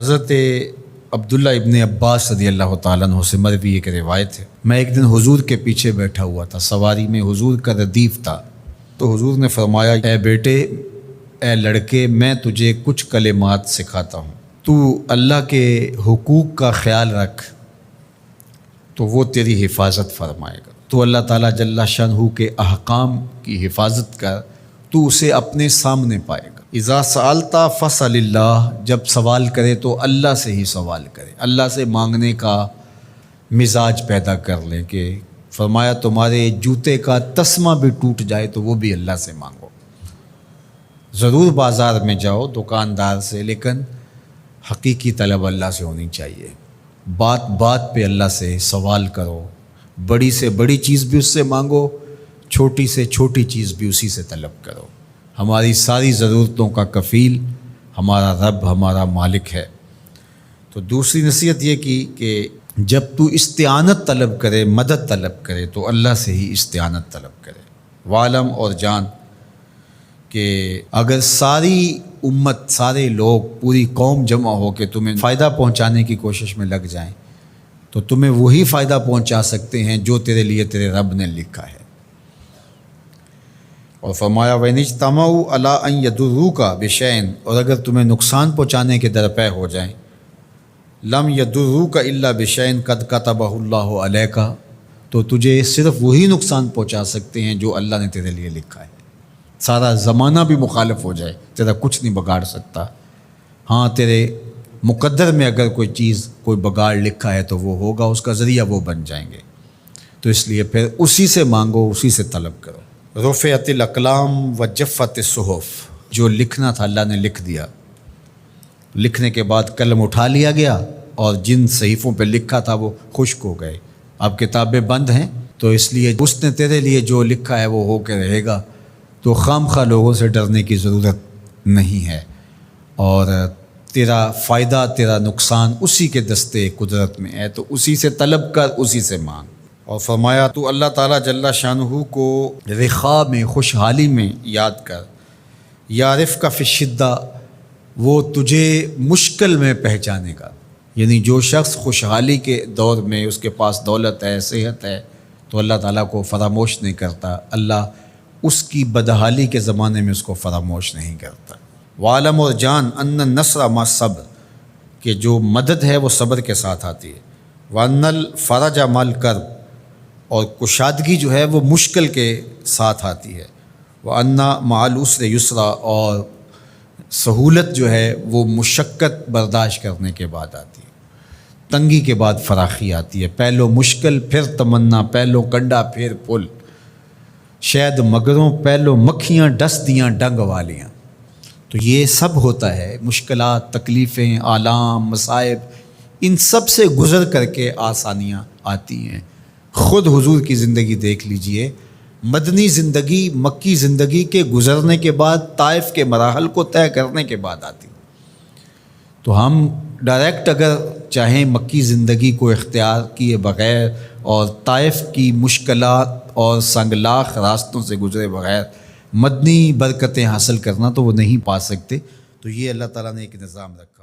حضرت عبداللہ ابن عباس رضی اللہ تعالیٰ عنہ سے مروی ایک روایت ہے، میں ایک دن حضور کے پیچھے بیٹھا ہوا تھا، سواری میں حضور کا ردیف تھا، تو حضور نے فرمایا، اے بیٹے، اے لڑکے، میں تجھے کچھ کلمات سکھاتا ہوں، تو اللہ کے حقوق کا خیال رکھ تو وہ تیری حفاظت فرمائے گا۔ تو اللہ تعالیٰ جل شانہ کے احکام کی حفاظت کر، تو اسے اپنے سامنے پائے گا۔ اذا سألت فاسأل اللہ، جب سوال کرے تو اللہ سے ہی سوال کرے، اللہ سے مانگنے کا مزاج پیدا کر لیں کہ فرمایا تمہارے جوتے کا تسمہ بھی ٹوٹ جائے تو وہ بھی اللہ سے مانگو۔ ضرور بازار میں جاؤ دکاندار سے، لیکن حقیقی طلب اللہ سے ہونی چاہیے۔ بات بات پہ اللہ سے سوال کرو، بڑی سے بڑی چیز بھی اس سے مانگو، چھوٹی سے چھوٹی چیز بھی اسی سے طلب کرو۔ ہماری ساری ضرورتوں کا کفیل ہمارا رب، ہمارا مالک ہے۔ تو دوسری نصیحت یہ کی کہ جب تو استعانت طلب کرے، مدد طلب کرے تو اللہ سے ہی استعانت طلب کرے۔ وعلم، اور جان کہ اگر ساری امت، سارے لوگ، پوری قوم جمع ہو کے تمہیں فائدہ پہنچانے کی کوشش میں لگ جائیں تو تمہیں وہی فائدہ پہنچا سکتے ہیں جو تیرے لیے تیرے رب نے لکھا ہے۔ اور فرمایا وَإِنِ اجْتَمَعُوا عَلَىٰ أَن يَضُرُّوكَ بِشَيْءٍ، اور اگر تمہیں نقصان پہنچانے کے درپے ہو جائیں، لَمْ يَضُرُّوكَ إِلَّا بِشَيْءٍ قَدْ كَتَبَهُ اللَّهُ عَلَيْكَ، تو تجھے صرف وہی نقصان پہنچا سکتے ہیں جو اللہ نے تیرے لیے لکھا ہے۔ سارا زمانہ بھی مخالف ہو جائے، تیرا کچھ نہیں بگاڑ سکتا۔ ہاں، تیرے مقدر میں اگر کوئی چیز، کوئی بگاڑ لکھا ہے تو وہ ہوگا، اس کا ذریعہ وہ بن جائیں گے۔ تو اس لیے پھر اسی سے مانگو، اسی سے طلب کرو۔ رفعت الاقلام وجفت الصحف، جو لکھنا تھا اللہ نے لکھ دیا، لکھنے کے بعد قلم اٹھا لیا گیا اور جن صحیفوں پہ لکھا تھا وہ خشک ہو گئے، اب کتابیں بند ہیں، تو اس لیے اس نے تیرے لیے جو لکھا ہے وہ ہو کے رہے گا، تو خام خواہ لوگوں سے ڈرنے کی ضرورت نہیں ہے، اور تیرا فائدہ، تیرا نقصان اسی کے دستے قدرت میں ہے، تو اسی سے طلب کر، اسی سے مانگ۔ اور فرمایا تو اللہ تعالیٰ جل شانہ کو رخاء میں، خوشحالی میں یاد کر، یعرف کا فی الشدہ، وہ تجھے مشکل میں پہچانے گا۔ یعنی جو شخص خوشحالی کے دور میں اس کے پاس دولت ہے، صحت ہے، تو اللہ تعالیٰ کو فراموش نہیں کرتا، اللہ اس کی بدحالی کے زمانے میں اس کو فراموش نہیں کرتا۔ وعلم، اور جان، ان النصر مع الصبر، کہ جو مدد ہے وہ صبر کے ساتھ آتی ہے۔ وان الفرج مع الکرب، اور کشادگی جو ہے وہ مشکل کے ساتھ آتی ہے۔ وَأَنَّ مَعَ الْعُسْرِ يُسْرًا، اور سہولت جو ہے وہ مشقت برداشت کرنے کے بعد آتی ہے، تنگی کے بعد فراخی آتی ہے۔ پہلو مشکل پھر تمنا، پہلو کنڈا پھر پل، شاید مگروں پہلو مکھیاں ڈس دیاں ڈنگ والیاں۔ تو یہ سب ہوتا ہے، مشکلات، تکلیفیں، آلام، مصائب، ان سب سے گزر کر کے آسانیاں آتی ہیں۔ خود حضور کی زندگی دیکھ لیجئے، مدنی زندگی مکی زندگی کے گزرنے کے بعد، طائف کے مراحل کو طے کرنے کے بعد آتی۔ تو ہم ڈائریکٹ اگر چاہیں مکی زندگی کو اختیار کیے بغیر اور طائف کی مشکلات اور سنگلاخ راستوں سے گزرے بغیر مدنی برکتیں حاصل کرنا، تو وہ نہیں پا سکتے۔ تو یہ اللہ تعالیٰ نے ایک نظام رکھا۔